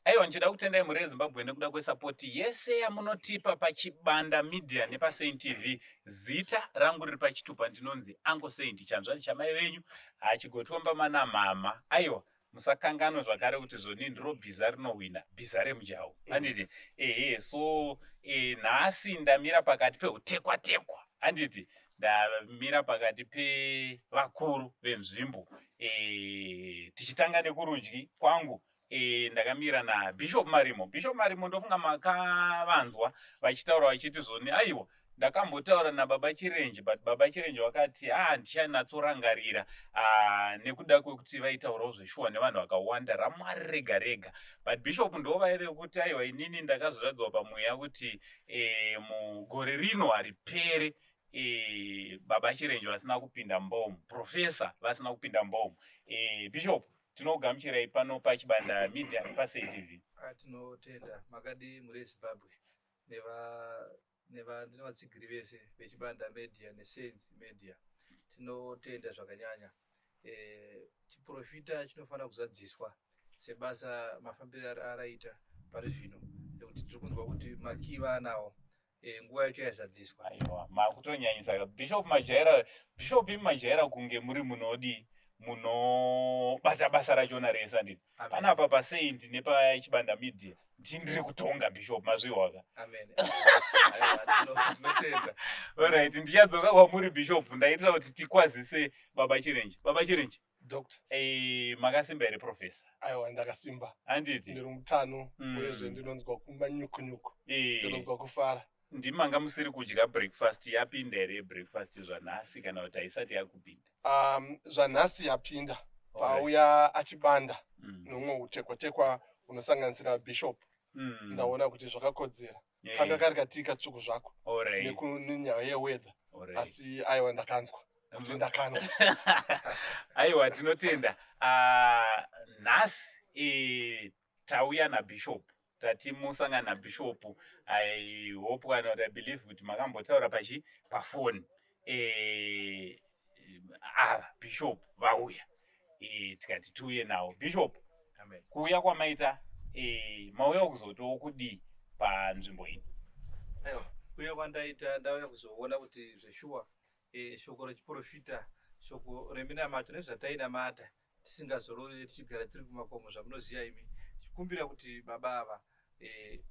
Aiwa, nchida kutendai muri Zimbabwe nekuda kwesapoti yese yamunotipa pachibanda media nepaSaint TV. Zita rangu riri pachitupa ndinonzi Uncle Saint, chanzvati chamai venyu achigotomba mana mama. Aiwa, musakanganwa zvakare kuti zvoni ndiro bhiza rinowina, bhiza remujawu. Handiti so nhasi ndamira pakati peutekwa-tekwa. Handiti ndamira pakati pevakuru venzvimbo. Tichitanga nekurudyi kwangu, ndakamira naBishop Marimo. Bishop Marimo ndofunga makavanzwa vachitaura vachiti zvoni aiwa, ndakambotaura naBaba Chirenje, but Baba Chirenje wakati ndichanatsorangarira nekuda kwekuti vaitaurawo zveshuwa nevanhu vakawanda raMwari rega rega. But Bishop ndovaive kuti aiwa, inini ndakazviradzwa pamweya kuti mugore rino haripere Baba Chirenje vasina kupinda mbomu, Professor vasina kupinda mbomu. Bishop, tinogamuchirai pano pachibanda media paSaint TV. Tinotenda makadi muri Zimbabwe nevatsigiri vese vechibanda media neSaints media. Tinotenda zvakanyanya. Chiprofita chinofanira kuzadziswa sebasa mafambiro araita pari zvino, nekuti tiri kunzwa kuti makiva anawo nguva yacho yazadziswa. Aiwa, makutonyanyisa. Bishop majaira kunge muri munodi basa rachona rese. Handiti panapa paSaint nepachibanda media ndiri kutonga Bishop, mazvihwaka. Amen. Tinotenda. Alright, ndichadzoka kwamuri Bishop, ndaitira kuti tikwazise Baba Chirenje. Baba Chirenje, Doctor. Makasimba here Professor? Aiwa, ndakasimba. Handiti Ndiri mutano, uyezve ndinonzwa kumanyuku-nyuku. Ndinonzwa kufara. Ndimanga musiri kudya breakfast, yapinda here breakfast zvanhasi kana kuti haisati yakupinda? Zvanhasi yapinda. Pauya achibanda nomwe utekwa-tekwa unosanganisira Bishop. Ndaona kuti zvakakodzera. Kanga kari katika tsvuku zvako. Nekunyaya yeweather. Asi aiwa, ndakanzwa kuti ndakanwa. Aiwa, tinotenda. Nhasi tauya naBishop, tatimusangana naBishop. I hope and I believe kuti makambotaura pafoni. Bishop vauya, tikati tiuye nawo. Bishop, Amen. Kuuya kwamaita mauya kuzotowo kudii panzvimbo ino? Aiwa, kuuya kwandaita ndauya kuzoona kuti zveshuwa shoko rechiprofita, shoko reminamato nezvatainamata tisingazorori tichigara tiri kumakomo zvamunoziva imi, tichikumbira kuti baba ava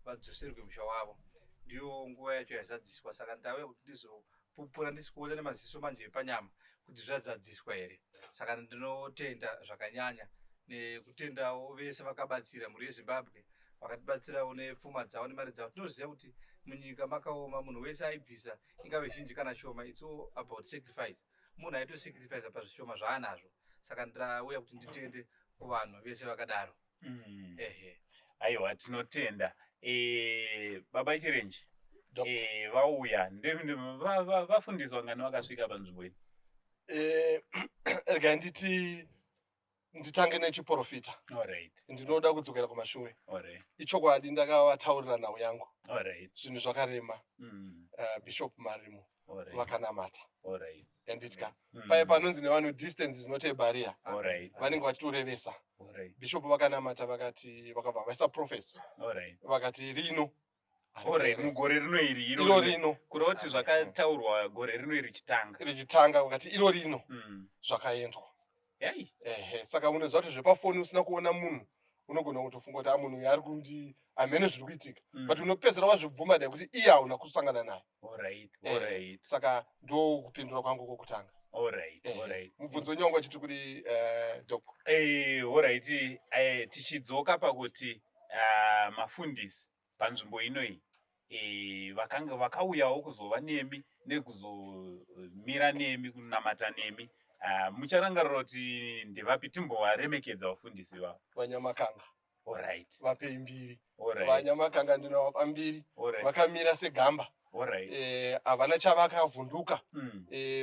vadzoserwe musha wavo. Ndiyo nguva yacho yazadziswa, saka ndauya kuti ndizopupura ndisikuona nemaziso manje epanyama kuti zvazadziswa here. Saka ndinotenda zvakanyanya nekutendawo vese vakabatsira muri yeZimbabwe, vakatibatsirawo nepfuma dzavo nemari dzavo. Tinoziva kuti munyika makaoma, munhu wese aibvisa ingave zhinji kana shoma. It's all about sacrifice. Munhu aitosacrifice pazvishoma zvaanazvo. Saka ndauya kuti nditende kuvanhu vese vakadaro. Aiwa, tinotenda. Baba Chirenje, vauya vafundiswa ngani vakasvika panzvimbo ino? Rega nditange nechiprofita. Alright. Ndinoda kudzokera kumashure. Alright. Ichokwadi ndakavataurira nhau yangu. Alright. Zvinhu zvakarema. Bishop Marimo vakanamata. Alright. Yanditya. Paya panonzi nevanhu distance is not a barrier. Alright. Vanenge vachitorevesa. Alright. Bishop vakanamata vakati vakabva vaisa profess. Alright. Vakati rino. Alright, mugore rino iri iro rino. Kureva kuti zvakataurwa gore rino richitanga. Richitanga vakati iro rino. Zvakaendwa. Yai. Saka unoziva kuti zvepafoni usina kuona munhu unogona kutofunga kuti munhu uyu ari kundi hamene zviri kuitika. But unopedzera wazvibvuma dai kuti iye hauna kusangana naye. Alright. Saka ndo kupindura kwangu kwokutanga. Alright. Mubvunzo wenyu wangu achiti kuti Doc. Alright. Tichidzoka pakuti mafundisi panzvimbo ino iyi vakauyawo kuzova nemi nekuzomira nemi kunamata nemi. Mucharangarira kuti ndevapi timbovaremekedza vafundisi vavo? Vanyamakanga. Alright. Vapei mbiri. Alright. Vanyamakanga ndinovapa mbiri. Alright. Vakamira segamba. Alright. Havana chavakavhunduka.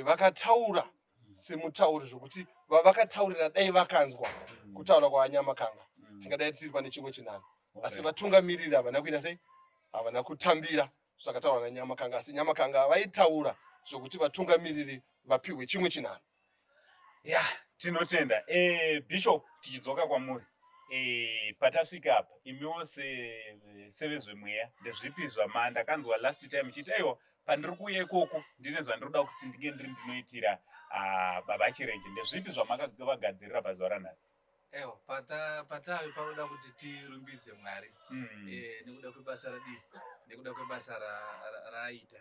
Vakataura semutauri zvokuti vavakataurira dai vakanzwa kutaura kwavanyamakanga. Tingadai tiri pane chimwe chinhano. Asi vatungamiriri havana kuita sei? Havana kutambira zvakataurwa naNyamakanga. Asi Nyamakanga vaitaura zvokuti vatungamiriri vapiwe chimwe chinhano. Tinotenda. Bishop, tichidzoka kwamuri. patasvika apa imiwo sevezvemweya ndezvipi ndakanzwa last time chiti aiwa pandiri kuuya ikoko ndine zvandiroda kuti ndinge ndinoitira baba chirenje ndezvipi zvamakavagadzirira pazuva ranhasi? Ewa patavi panoda kuti tirumbidze Mwari nekuda kwebasa radii nekuda kwebasa raaita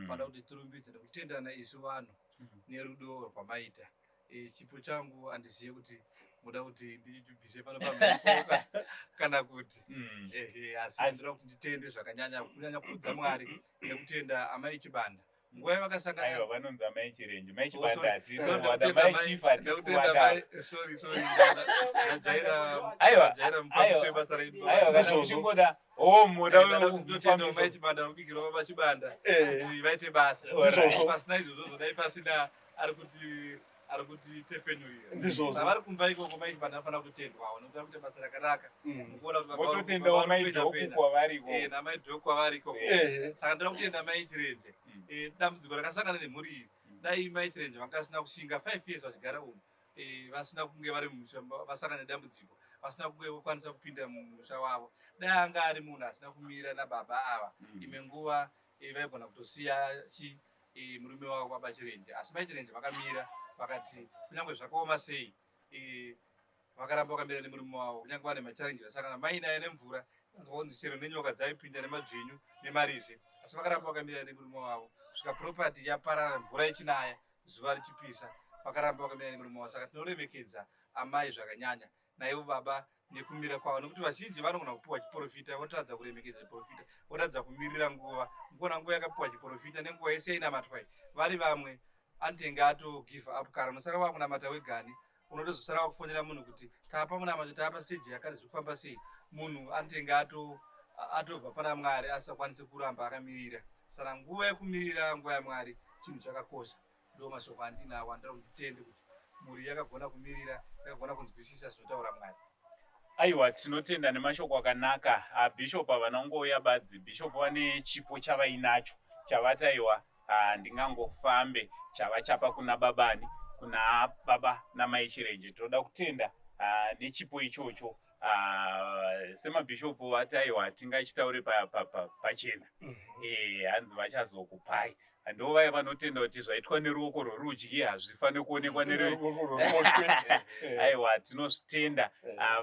panoda kuti tirumbidze nekutendana isu vanhu nerudo rwamaita. Chipo changu handizive kuti muda kuti ndibvise pano pamhepo kana kuti asi ndinoda kuti nditende zvakanyanya kunyanya kudza Mwari nekutenda amai Chibanda nguva yavakasangana. Aiwa vanonzi amai Chirenje, mai Chibanda hatisi kuwanda, mai Chifa hatisi kuwanda. Ndajaira mufambisi webasa redu. Aiwa kana uchingoda muda kutotenda mai Chibanda mubikiro baba Chibanda kuti vaite basa. Pasina izvozvo dai pasina ari kuti tepenurira. Savari kumba ikoko mai Chibanda vanofana kutotendwawo nokuda kuti basa rakanaka. Mukuona kuti vototendawo mai Dhoku kwavariko. Namai Dhoku kwavariko. Saka ndoda kutenda mai Chirenje. Dambudziko rakasangana nemhuri iyi dai mai Chirenje vakasina kushinga 5 years vachigara umu vasina kunge vari mumusha vasangana nedambudziko vasina kunge vokwanisa kupinda mumusha wavo dai anga ari munhu asina kumira nababa ava imwe nguva vaigona kutosiya murume wavo baba Chirenje. Asi mai Chirenje vakamira vakati kunyange zvakaoma sei vakaramba vakamira nemurume wavo kunyange vane macharenji vasangana mai naye nemvura kunzi chero nenyoka dzaipinda nemadzvinyu nemarize asi vakaramba vakamira nemurume wavo kusvika propati yaparara mvura ichinaya zuva richipisa vakaramba vakamira nemurume wavo. Saka tinoremekedza amai zvakanyanya naivo baba nekumira kwavo nokuti vazhinji vanogona kupiwa chiprofita votadza kuremekedza chiprofita votadza kumirira nguva mukona nguva yakapiwa chiprofita nenguva yese yainamatwa vari vamwe anotenge ato give up kara unosara vakunamata wegani unotozosara wakufonera munhu kuti tapa munamato tapa stage yakati zvekufamba sei munhu anotenge atobva pana Mwari asakwanise kuramba akamirira. Saka nguva yekumirira nguva yaMwari chinhu chakakosha. Ndo mashoko andinawo andira kuti titende kuti mhuri yakagona kumirira yakagona kunzwisisa zvinotaura Mwari. Aiwa tinotenda nemashoko akanaka. Bishop vanongouya badzi bishop vane chipo chavainacho chavati aiwa ndingangofambe chavachapa kuna babani kuna baba namai Chirenje. Tinoda kutenda nechipo ichocho semabhishopu vati aiwa tingachitaure pachena hanzi vachazokupai ndovaya vanotenda kuti zvaitwa neruoko rworudyi hazvifaniri kuonekwa aiwa tinozvitenda.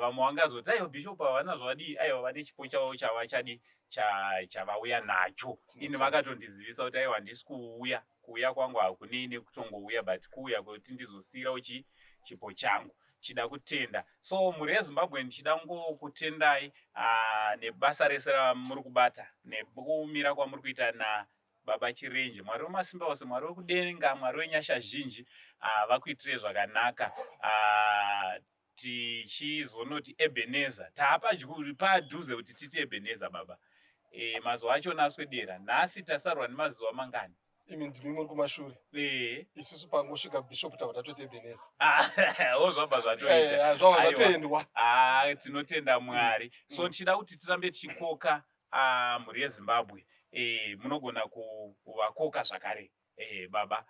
Vamwe vangazoti aiwa bhishopu havana zvavadii aiwa vane chipo chavo chavachadi chavauya nacho. Ini vakatondizivisa kuti aiwa handisi kuuya kwangu hakunei kutongouya but kuuya kwekuti ndizosiyirawo chipo changu. Chida kutenda. So mhuri yeZimbabwe ndichida kutendai nebasa rese ramuri kubata nekumira kwamuri kuita nababa Chirenje. Mwari wemasimba ose, Mwari wekudenga, Mwari wenyasha zhinji vakuitire zvakanaka. Tichizonoti Ebenezer padhuze kuti titi Ebenezer baba. Mazuva achona aswedera. Nhasi tasarwa nemazuva mangani? Imi ndimi muri kumashure. Isusu pangosvika bishop tatoti Ebenezer. Ozvabva zvatoita. Zvatoendwa. Tinotenda Mwari. So tichida kuti tirambe tichikoka mhuri yeZimbabwe. Munogona kuvakoka zvakare baba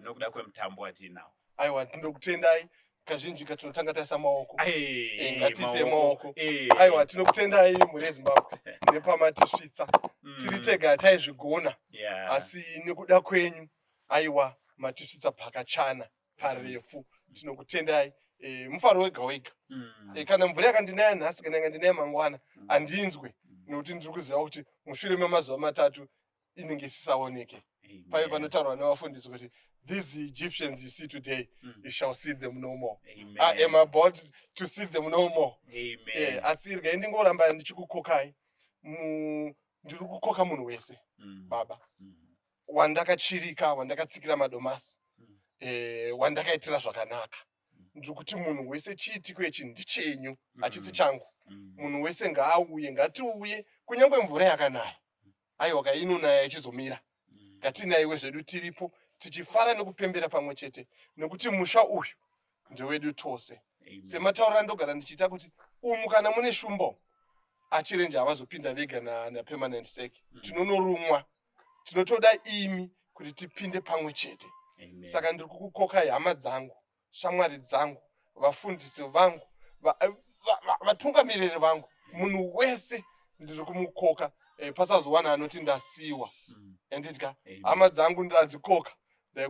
nokuda kwemutambo watinawo. Aiwa tinokutendai. Kazhinji katinotanga taisa maoko. Ngatiise maoko. Aiwa tinokutendai mhuri yeZimbabwe nepamatisvitsa. Tiri tega taizvigona. Asi nekuda kwenyu aiwa matisvitsa pakachana parefu. Tinokutendai mufaro wega wega. Kana mvura yakandinaya nhasi kana yakandinaya mangwana andinzwe nokuti ndiri kuziva kuti mushure memazuva matatu inenge isisaoneke. Paive panotaurwa nevafundisi kuti these Egyptians you see today, you shall see them no more. Amen. I am about to see them no more. Amen. Asi ndingoramba ndichikukokai. Ndiri kukoka munhu wese baba. Wandakachirika, wandakatsikira madomasi. Wandakaitira zvakanaka. Ndiri kuti munhu wese chiitiko ichi ndichenyu, hachisi changu. Munhu wese ngaauye, ngatiuye kunyange mvura yakanaya. Aiwa kainonaya ichizomira. Ngatinaiwe zvedu tiripo. Tichifara nekupembera pamwe chete nekuti musha uyu ndewedu tose. Semataura ndogara ndichita kuti kana mune shumbo aChirenje havazopinda vega na permanent sec. Tinonorumwa. Tinotoda imi kuti tipinde pamwe chete. Saka ndiri kukukokai hama dzangu, shamwari dzangu, vafundisi vangu, vatungamiriri vangu munhu wese ndiri kumukoka pasazowana anoti ndasiyiwa yanditya hama dzangu ndadzikoka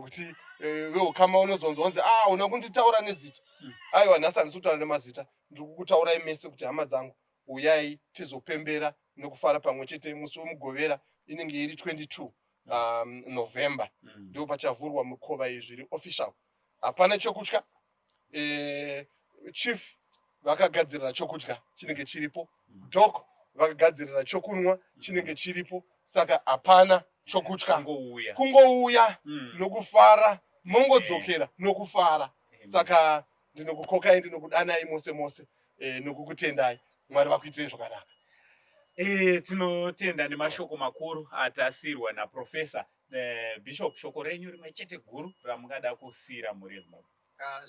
kuti veukama unozonzwa kunzi una kunditaura nezita aiwa nhasi handisi kutaura nemazita ndiri kukutaurai mese kuti hama dzangu uyai tizopembera nekufara pamwe chete musi wemugovera inenge iri 22 November ndio pachavhurwa mikova iyi zviri official. Hapana chokutya. Chief vakagadzirira chokutya chinenge chiripo, Doc vakagadzirira chokunwa chinenge chiripo, saka hapana chokutya. Kungouya nokufara, mongodzokera nokufara. Saka ndinokukokai, ndinokudanai mose mose, nokukutendai. Mwari vakuitirei zvakanaka. Tinotenda nemashoko makuru atasirwa naProfesa Bishop. Shoko renyu rimwe chete guru ramungada kusira muri Zimbabwe.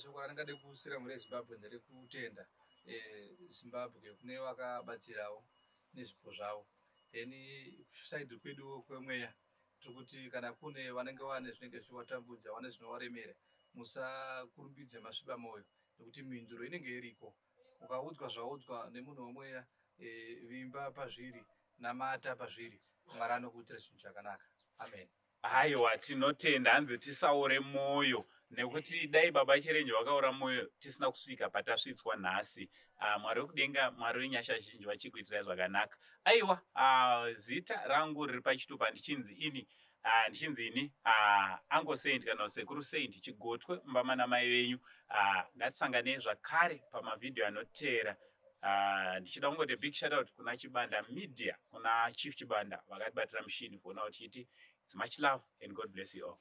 Shoko randingada kusira muri Zimbabwe nderekutenda Zimbabwe kune vakabatsirawo nezvipo zvavo. Saidi kwedu kwemweya tikuti kana kune vanenge vane zvinenge zvichivatambudza, vane zvinovaremera, musakurumbidze masviba moyo nekuti mhinduro inenge iriko. Ukaudzwa zvaudzwa nemunhu womweya, vimba pazviri, namata pazviri, Mwari anokuitira chinhu chakanaka. Amen. Haiwa, tinotenda, hanzi tisaure moyo nekuti dai baba Chirenje vakaura moyo tisina kusvika patasvitswa nhasi. Mwari wekudenga, Mwari wenyasha zhinji vachikuitirai zvakanaka. Aiwa, zita rangu riri pachitupa ndichinzi ini Uncle Saint kana Sekuru Saint Chigotwe, mbama namai venyu. Ngatisanganei zvakare pamavidhio anoteera. Ndichida kungoti big shout out kuna Chibanda Media, kuna Chief Chibanda vakatibatira mushini kuona kuti it's much love and God bless you all.